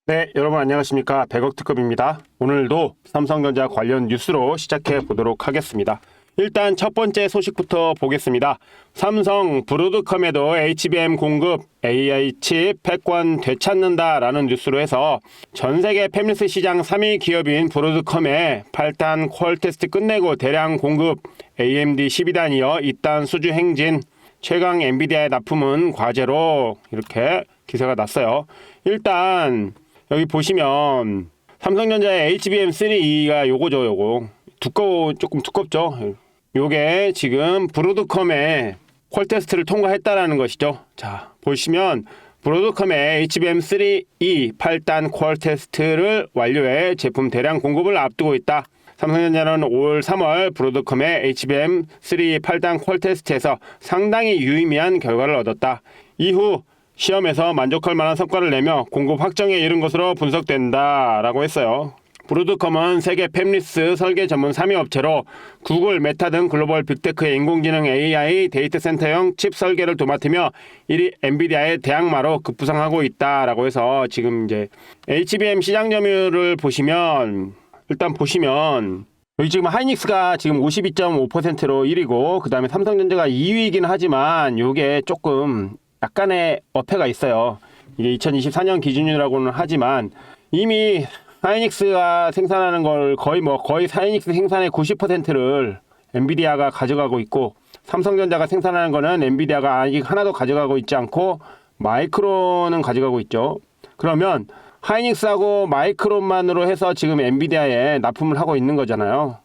네, 여러분 안녕하십니까. 100억 특급입니다. 오늘도 삼성전자 관련 뉴스로 시작해 보도록 하겠습니다. 일단 첫 번째 소식부터 보겠습니다. 삼성 브로드컴에도 HBM 공급 AI 칩 패권 되찾는다라는 뉴스로 해서 전 세계 팹리스 시장 3위 기업인 브로드컴에 8단 퀄 테스트 끝내고 대량 공급 AMD 12단이어 2단 수주 행진 최강 엔비디아의 납품은 과제로 이렇게 기사가 났어요. 일단 여기 보시면 삼성전자의 HBM3E가 요거죠. 요거 조금 두껍죠. 요게 지금 브로드컴의 퀄 테스트를 통과했다라는 것이죠. 자, 보시면 브로드컴의 HBM3E 8단 퀄 테스트를 완료해 제품 대량 공급을 앞두고 있다. 삼성전자는 올 3월 브로드컴의 HBM3E 8단 퀄 테스트에서 상당히 유의미한 결과를 얻었다. 이후 시험에서 만족할 만한 성과를 내며 공급 확정에 이른 것으로 분석된다 라고 했어요. 브로드컴은 세계 팹리스 설계 전문 3위 업체로 구글, 메타 등 글로벌 빅테크의 인공지능 AI 데이터 센터형 칩 설계를 도맡으며 1위 엔비디아의 대항마로 급부상하고 있다 라고 해서 지금 이제 HBM 시장 점유율을 보시면 여기 지금 하이닉스가 지금 52.5%로 1위고 그 다음에 삼성전자가 2위이긴 하지만 요게 조금 약간의 어폐가 있어요. 이게 2024년 기준이라고는 하지만 이미 하이닉스가 생산하는 걸 거의 하이닉스 생산의 90%를 엔비디아가 가져가고 있고 삼성전자가 생산하는 거는 엔비디아가 아직 하나도 가져가고 있지 않고 마이크론은 가져가고 있죠. 그러면 하이닉스하고 마이크론만으로 해서 지금 엔비디아에 납품을 하고 있는 거잖아요.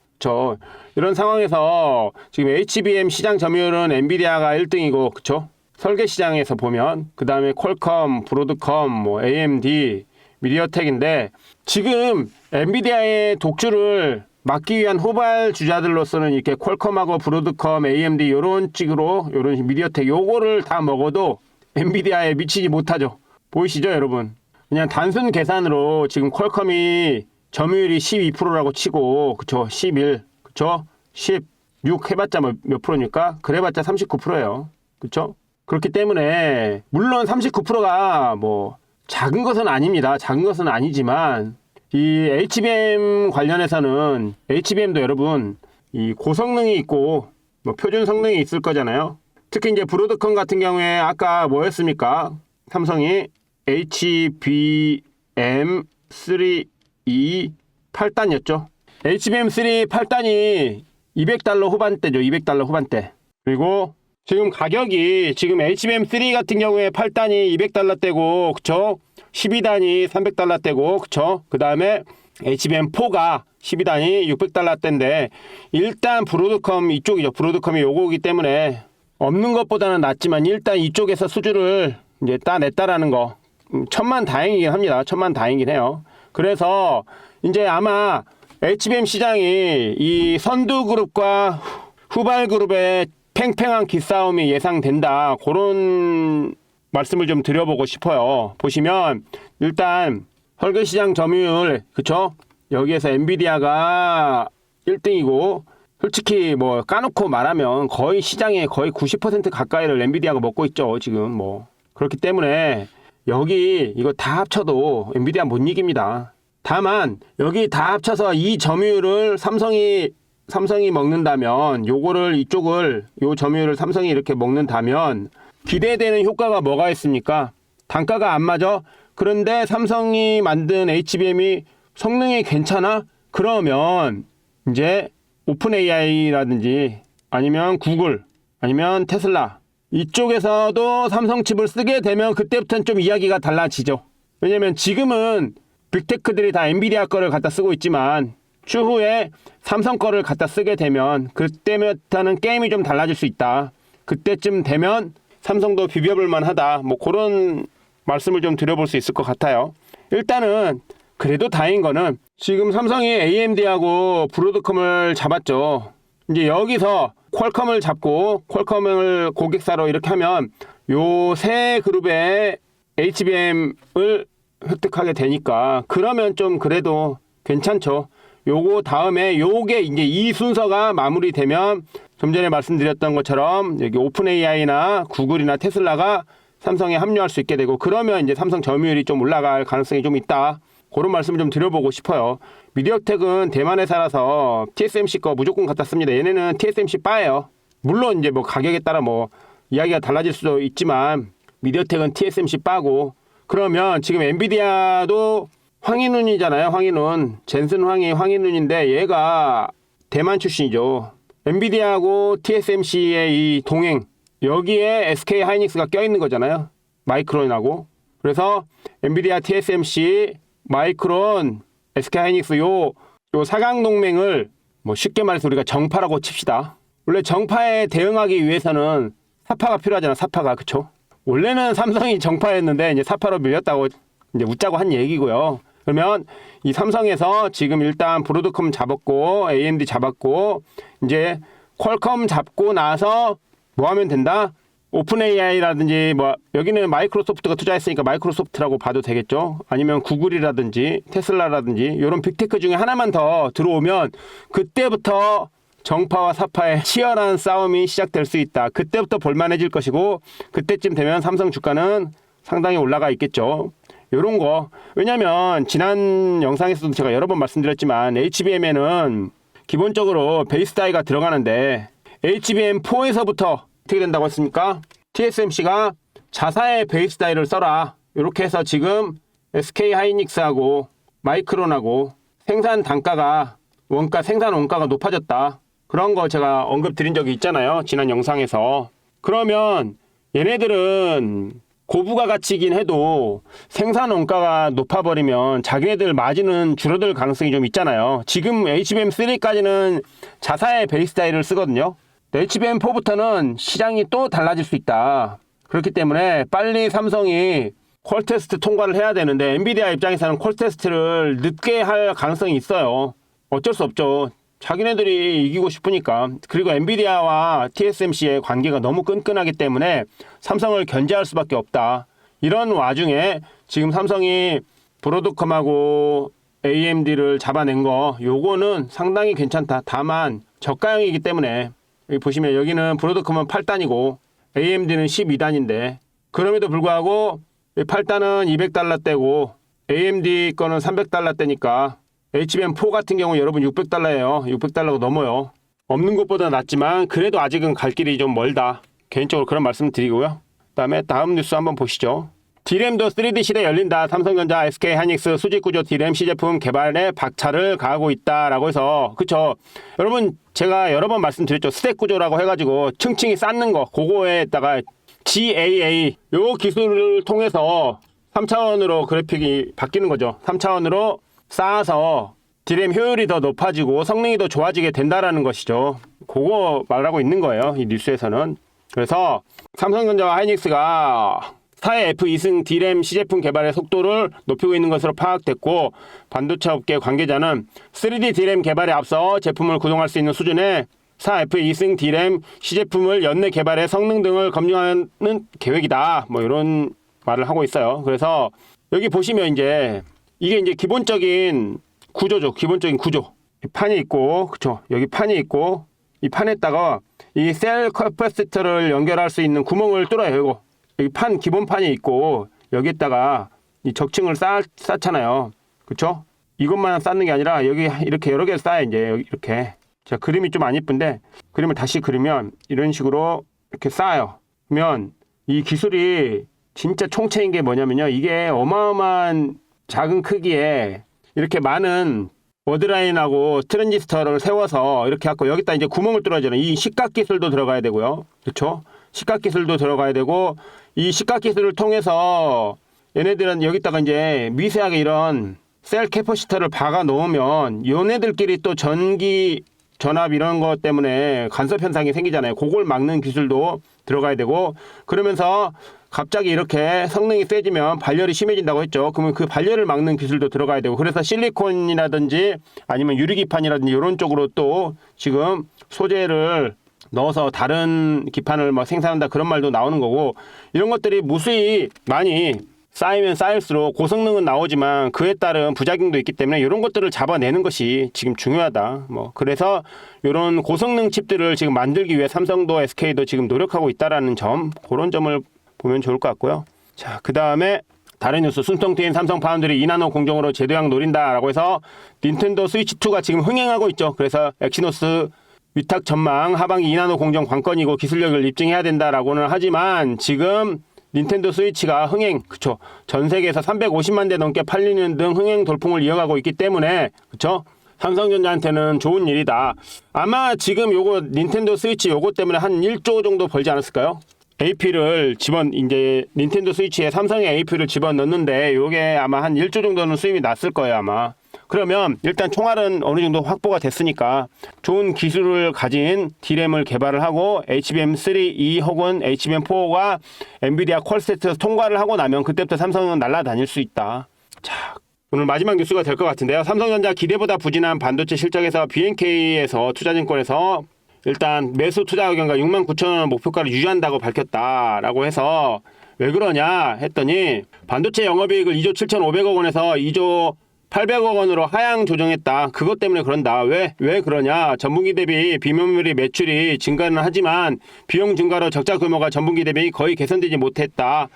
이런 상황에서 지금 HBM 시장 점유율은 엔비디아가 1등이고 그쵸? 설계 시장에서 보면 그 다음에 퀄컴, 브로드컴, AMD, 미디어텍인데 지금 엔비디아의 독주를 막기 위한 후발 주자들로서는 이렇게 퀄컴하고 브로드컴, AMD 이런 미디어텍 요거를 다 먹어도 엔비디아에 미치지 못하죠. 보이시죠 여러분? 그냥 단순 계산으로 지금 퀄컴이 점유율이 12%라고 치고 그쵸? 11, 그쵸? 16 해봤자 몇 프로니까? 그래봤자 39%예요. 그쵸? 그렇기 때문에 물론 39%가 작은 것은 아닙니다. 작은 것은 아니지만 이 HBM 관련해서는 HBM도 여러분 이 고성능이 있고 표준 성능이 있을 거잖아요. 특히 이제 브로드컴 같은 경우에 아까 뭐였습니까? 삼성이 HBM3E 8단이었죠. HBM3 8단이 $200 후반대죠. $200 후반대. 그리고 지금 가격이 지금 HBM3 같은 경우에 8단이 $200대고 그쵸? 12단이 $300대고 그쵸? 그 다음에 HBM4가 12단이 $600대인데 일단 브로드컴 이쪽이죠. 브로드컴이 요거기 때문에 없는 것보다는 낫지만 일단 이쪽에서 수주를 이제 따냈다라는 거 천만다행이긴 합니다. 천만다행이긴 해요. 그래서 이제 아마 HBM 시장이 이 선두그룹과 후발그룹의 팽팽한 기싸움이 예상된다. 그런 말씀을 좀 드려보고 싶어요. 보시면 일단 설계시장 점유율 그쵸? 여기에서 엔비디아가 1등이고 솔직히 까놓고 말하면 거의 시장의 거의 90% 가까이를 엔비디아가 먹고 있죠. 지금 그렇기 때문에 여기 이거 다 합쳐도 엔비디아 못 이깁니다. 다만 여기 다 합쳐서 이 점유율을 삼성이 먹는다면 요 점유율을 삼성이 이렇게 먹는다면 기대되는 효과가 뭐가 있습니까? 단가가 안 맞아? 그런데 삼성이 만든 HBM이 성능이 괜찮아? 그러면 이제 오픈 AI라든지 아니면 구글 아니면 테슬라 이쪽에서도 삼성 칩을 쓰게 되면 그때부터는 좀 이야기가 달라지죠. 왜냐면 지금은 빅테크들이 다 엔비디아 거를 갖다 쓰고 있지만 추후에 삼성 거를 갖다 쓰게 되면 그때부터는 게임이 좀 달라질 수 있다. 그때쯤 되면 삼성도 비벼볼만 하다. 그런 말씀을 좀 드려볼 수 있을 것 같아요. 일단은 그래도 다행인 거는 지금 삼성이 AMD하고 브로드컴을 잡았죠. 이제 여기서 퀄컴을 잡고 퀄컴을 고객사로 이렇게 하면 요 세 그룹의 HBM을 획득하게 되니까 그러면 좀 그래도 괜찮죠. 요거 다음에 요게 이제 이 순서가 마무리되면 좀 전에 말씀드렸던 것처럼 여기 오픈 AI나 구글이나 테슬라가 삼성에 합류할 수 있게 되고, 그러면 이제 삼성 점유율이 좀 올라갈 가능성이 좀 있다. 그런 말씀을 좀 드려보고 싶어요. 미디어텍은 대만 회사라서 TSMC 거 무조건 갖다 씁니다. 얘네는 TSMC 바예요. 물론 이제 뭐 가격에 따라 뭐 이야기가 달라질 수도 있지만 미디어텍은 TSMC 바고, 그러면 지금 엔비디아도 황인훈이잖아요. 황인훈. 젠슨 황인훈인데 얘가 대만 출신이죠. 엔비디아하고 TSMC의 이 동행, 여기에 SK 하이닉스가 껴있는 거잖아요. 마이크론하고. 그래서 엔비디아, TSMC, 마이크론, SK 하이닉스 요 4강 동맹을 뭐 쉽게 말해서 우리가 정파라고 칩시다. 원래 정파에 대응하기 위해서는 사파가 필요하잖아. 사파가. 그쵸? 원래는 삼성이 정파였는데 이제 사파로 밀렸다고 이제 웃자고 한 얘기고요. 그러면 이 삼성에서 지금 일단 브로드컴 잡았고 AMD 잡았고 이제 퀄컴 잡고 나서 뭐 하면 된다? 오픈 AI라든지 뭐 여기는 마이크로소프트가 투자했으니까 마이크로소프트라고 봐도 되겠죠. 아니면 구글이라든지 테슬라라든지 이런 빅테크 중에 하나만 더 들어오면 그때부터 정파와 사파의 치열한 싸움이 시작될 수 있다. 그때부터 볼만해질 것이고 그때쯤 되면 삼성 주가는 상당히 올라가 있겠죠. 요런 거. 왜냐면 지난 영상에서도 제가 여러 번 말씀드렸지만 HBM에는 기본적으로 베이스 다이가 들어가는데 HBM4에서부터 어떻게 된다고 했습니까? TSMC가 자사의 베이스 다이를 써라. 이렇게 해서 지금 SK 하이닉스하고 마이크론하고 생산 단가가 생산 원가가 높아졌다. 그런 거 제가 언급 드린 적이 있잖아요. 지난 영상에서. 그러면 얘네들은 고부가 가치이긴 해도 생산 원가가 높아버리면 자기네들 마진은 줄어들 가능성이 좀 있잖아요. 지금 HBM3까지는 자사의 베이스 다이를 쓰거든요. HBM4부터는 시장이 또 달라질 수 있다. 그렇기 때문에 빨리 삼성이 퀄 테스트 통과를 해야 되는데 엔비디아 입장에서는 퀄 테스트를 늦게 할 가능성이 있어요. 어쩔 수 없죠. 자기네들이 이기고 싶으니까. 그리고 엔비디아와 TSMC의 관계가 너무 끈끈하기 때문에 삼성을 견제할 수밖에 없다. 이런 와중에 지금 삼성이 브로드컴하고 AMD를 잡아낸 거 요거는 상당히 괜찮다. 다만 저가형이기 때문에 여기 보시면 여기는 브로드컴은 8단이고 AMD는 12단인데 그럼에도 불구하고 8단은 200달러대고 AMD 거는 300달러대니까 HBM4 같은 경우 여러분 600달러예요. 600달러가 넘어요. 없는 것보다 낫지만 그래도 아직은 갈 길이 좀 멀다. 개인적으로 그런 말씀 드리고요. 그다음에 다음 뉴스 한번 보시죠. D램도 3D 시대 열린다. 삼성전자, SK 하이닉스 수직구조 D램 시제품 개발에 박차를 가하고 있다라고 해서 그쵸? 여러분 제가 여러 번 말씀드렸죠. 스택 구조라고 해가지고 층층이 쌓는 거 그거에다가 GAA 요 기술을 통해서 3차원으로 그래픽이 바뀌는 거죠. 3차원으로 쌓아서 D램 효율이 더 높아지고 성능이 더 좋아지게 된다라는 것이죠. 그거 말하고 있는 거예요. 이 뉴스에서는. 그래서 삼성전자와 하이닉스가 4회 F2승 D램 시제품 개발의 속도를 높이고 있는 것으로 파악됐고 반도체 업계 관계자는 3D D램 개발에 앞서 제품을 구동할 수 있는 수준의 4F2승 D램 시제품을 연내 개발의 성능 등을 검증하는 계획이다. 뭐 이런 말을 하고 있어요. 그래서 여기 보시면 이게 이제 기본적인 구조죠. 기본적인 구조. 판이 있고, 그쵸? 여기 판이 있고, 이 판에다가 이 셀 커패시터를 연결할 수 있는 구멍을 뚫어요. 이거. 여기 기본 판이 있고, 여기에다가 이 적층을 쌓잖아요. 그쵸? 이것만 쌓는 게 아니라 여기 이렇게 여러 개를 쌓아요. 이제 여기 이렇게. 자, 그림이 좀 안 이쁜데, 그림을 다시 그리면 이런 식으로 이렇게 쌓아요. 그러면 이 기술이 진짜 총체인 게 뭐냐면요. 이게 어마어마한 작은 크기에 이렇게 많은 워드라인하고 트랜지스터를 세워서 이렇게 갖고 여기다 이제 구멍을 뚫어야잖아요. 이 식각 기술도 들어가야 되고요. 그렇죠? 식각 기술도 들어가야 되고 이 식각 기술을 통해서 얘네들은 여기다가 이제 미세하게 이런 셀 캐퍼시터를 박아 놓으면 얘네들끼리 또 전기 전압 이런 것 때문에 간섭 현상이 생기잖아요. 그걸 막는 기술도 들어가야 되고 그러면서 갑자기 이렇게 성능이 세지면 발열이 심해진다고 했죠. 그러면 그 발열을 막는 기술도 들어가야 되고 그래서 실리콘이라든지 아니면 유리기판이라든지 이런 쪽으로 또 지금 소재를 넣어서 다른 기판을 막 생산한다 그런 말도 나오는 거고 이런 것들이 무수히 많이 쌓이면 쌓일수록 고성능은 나오지만 그에 따른 부작용도 있기 때문에 이런 것들을 잡아내는 것이 지금 중요하다. 뭐 그래서 이런 고성능 칩들을 지금 만들기 위해 삼성도 SK도 지금 노력하고 있다라는 점 그런 점을 보면 좋을 것 같고요. 자, 그 다음에 다른 뉴스, 숨통 트인 삼성 파운드리 2나노 공정으로 제도약 노린다라고 해서 닌텐도 스위치2가 지금 흥행하고 있죠. 그래서 엑시노스 위탁 전망 하반기 2나노 공정 관건이고 기술력을 입증해야 된다라고는 하지만 지금 닌텐도 스위치가 흥행, 그쵸, 전 세계에서 350만 대 넘게 팔리는 등 흥행 돌풍을 이어가고 있기 때문에, 그쵸, 삼성전자한테는 좋은 일이다. 아마 지금 요거 닌텐도 스위치 요거 때문에 한 1조 정도 벌지 않았을까요? AP를 이제 닌텐도 스위치에 삼성의 AP를 집어넣는데 요게 아마 한 1조 정도는 수입이 났을 거예요, 아마. 그러면 일단 총알은 어느 정도 확보가 됐으니까 좋은 기술을 가진 D램을 개발을 하고 HBM3E 혹은 HBM4가 엔비디아 퀄세트에서 통과를 하고 나면 그때부터 삼성은 날아다닐 수 있다. 자, 오늘 마지막 뉴스가 될 것 같은데요. 삼성전자 기대보다 부진한 반도체 실적에서 BNK에서 투자증권에서 일단 매수 투자 의견가 69,000원 목표가를 유지한다고 밝혔다라고 해서 왜 그러냐 했더니 반도체 영업이익을 2조 7,500억 원에서 2조 800억 원으로 하향 조정했다. 그것 때문에 그런다. 왜 그러냐? 전분기 대비 비메모리 매출이 증가는 하지만 비용 증가로 적자 규모가 전분기 대비 거의 개선되지 못했다.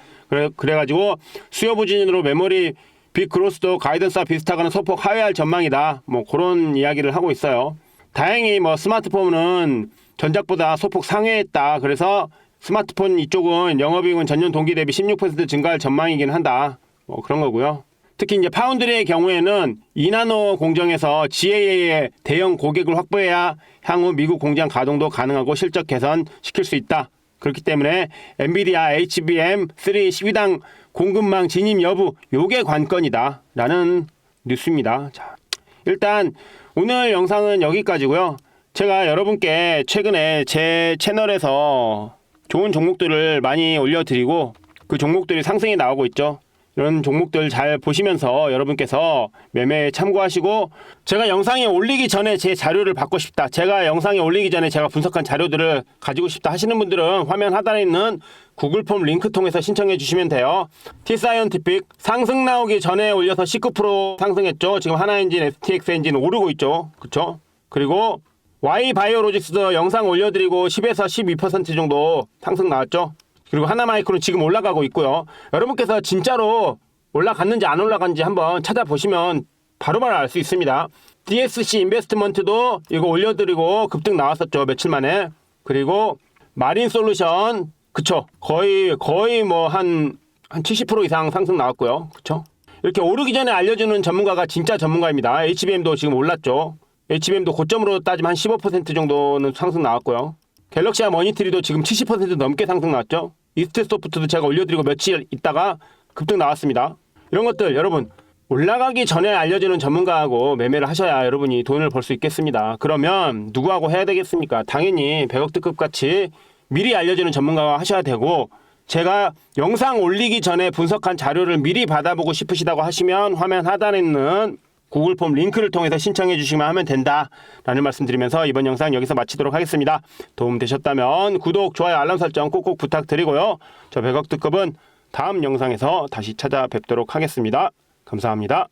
그래가지고 수요 부진으로 메모리 빅 그로스도 가이던스와 비슷하거나 소폭 하회할 전망이다. 뭐 그런 이야기를 하고 있어요. 다행히 뭐 스마트폰은 전작보다 소폭 상회했다. 그래서 스마트폰 이쪽은 영업이익은 전년 동기 대비 16% 증가할 전망이긴 한다. 뭐 그런 거고요. 특히 이제 파운드리의 경우에는 2나노 공정에서 GAA의 대형 고객을 확보해야 향후 미국 공장 가동도 가능하고 실적 개선 시킬 수 있다. 그렇기 때문에 엔비디아 HBM3 12당 공급망 진입 여부 요게 관건이다 라는 뉴스입니다. 자, 일단 오늘 영상은 여기까지고요. 제가 여러분께 최근에 제 채널에서 좋은 종목들을 많이 올려드리고 그 종목들이 상승이 나오고 있죠. 이런 종목들 잘 보시면서 여러분께서 매매에 참고하시고 제가 영상에 올리기 전에 제 자료를 받고 싶다. 제가 영상에 올리기 전에 제가 분석한 자료들을 가지고 싶다 하시는 분들은 화면 하단에 있는 구글 폼 링크 통해서 신청해 주시면 돼요. T사이언티픽 상승 나오기 전에 올려서 19% 상승했죠. 지금 하나엔진, STX 엔진 오르고 있죠. 그쵸? 그리고 Y바이오로직스도 영상 올려드리고 10에서 12% 정도 상승 나왔죠. 그리고 하나마이크로는 지금 올라가고 있고요. 여러분께서 진짜로 올라갔는지 안 올라갔는지 한번 찾아보시면 바로바로 알 수 있습니다. DSC 인베스트먼트도 이거 올려드리고 급등 나왔었죠. 며칠 만에. 그리고 마린솔루션 그쵸. 거의 뭐 한 70% 이상 상승 나왔고요. 그쵸. 이렇게 오르기 전에 알려주는 전문가가 진짜 전문가입니다. HBM도 지금 올랐죠. HBM도 고점으로 따지면 한 15% 정도는 상승 나왔고요. 갤럭시와 머니트리도 지금 70% 넘게 상승 나왔죠. 이스트소프트도 제가 올려드리고 며칠 있다가 급등 나왔습니다. 이런 것들 여러분 올라가기 전에 알려주는 전문가하고 매매를 하셔야 여러분이 돈을 벌 수 있겠습니다. 그러면 누구하고 해야 되겠습니까? 당연히 100억 특급 같이 미리 알려주는 전문가와 하셔야 되고 제가 영상 올리기 전에 분석한 자료를 미리 받아보고 싶으시다고 하시면 화면 하단에 있는 구글 폼 링크를 통해서 신청해 주시면 하면 된다 라는 말씀 드리면서 이번 영상 여기서 마치도록 하겠습니다. 도움 되셨다면 구독, 좋아요, 알람 설정 꼭꼭 부탁드리고요. 저 100억 특급은 다음 영상에서 다시 찾아뵙도록 하겠습니다. 감사합니다.